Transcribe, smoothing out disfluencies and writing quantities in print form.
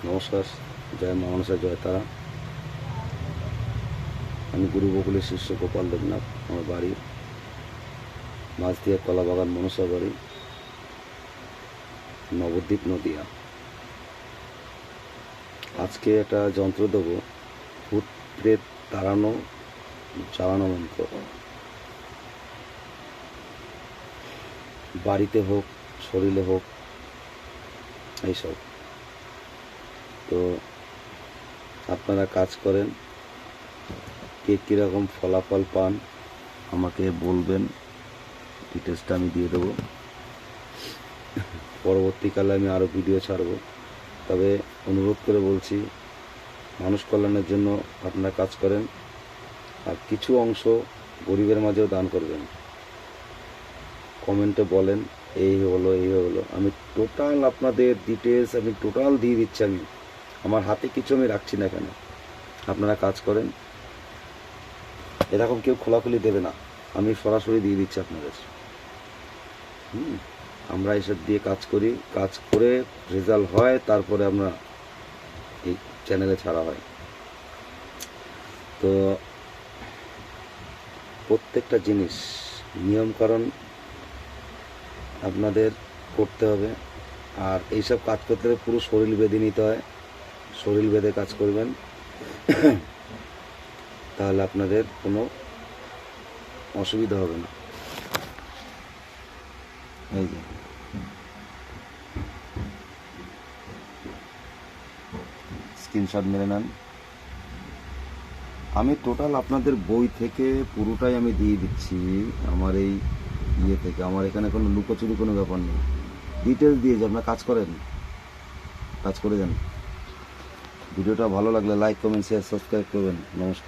নমস্কার, জয় মা মনসা, জয় তারা। আমি গুরু বকুলের শিষ্য গোপাল দেবনাথ। আমার বাড়ি মাঝদিয়া কলাবাগান, মনসা বাড়ি, নবদ্বীপ, নদিয়া। আজকে একটা যন্ত্র দেবো, ভূত প্রেত তাড়ানো, জ্বালানো মন্ত্র। বাড়িতে হোক, শরীরে হোক, এইসব। তো আপনারা কাজ করেন, কে কীরকম ফলাফল পান আমাকে বলবেন, ডিটেলসটা আমি দিয়ে দেবো। পরবর্তীকালে আমি আরও ভিডিও ছাড়ব। তবে অনুরোধ করে বলছি, মানুষ কল্যাণের জন্য আপনারা কাজ করেন, আর কিছু অংশ গরিবের মাঝেও দান করবেন। কমেন্টে বলেন এই হলো, এই হলো। আমি টোটাল আপনাদের ডিটেলস আমি টোটাল দিয়ে দিচ্ছি। আমি আমার হাতে কিছু আমি রাখছি না এখানে। আপনারা কাজ করেন, এরকম কেউ খোলাখুলি দেবে না, আমি সরাসরি দিয়ে দিচ্ছি আপনাদের। আমরা এসব দিয়ে কাজ করি, কাজ করে রেজাল্ট হয়, তারপরে আমরা এই চ্যানেলে ছাড়া হয়। তো প্রত্যেকটা জিনিস নিয়মকানুন আপনাদের করতে হবে। আর এইসব কাজ করতে হলে পুরো শরীর বেঁধে নিতে হয়। শরীর বেঁধে কাজ করবেন, তাহলে আপনাদের কোনো অসুবিধা হবে না। এই যে স্ক্রিনশট মেরে নেন। আমি টোটাল আপনাদের বই থেকে পুরোটাই আমি দিয়ে দিচ্ছি, আমার এই ইয়ে থেকে। আমার এখানে কোনো লুকোচুরি কোনো ব্যাপার নেই, ডিটেলস দিয়ে যে আপনারা কাজ করেন, কাজ করে যান। ভিডিওটা ভালো লাগলে লাইক, কমেন্ট, শেয়ার, সাবস্ক্রাইব করবেন। নমস্কার।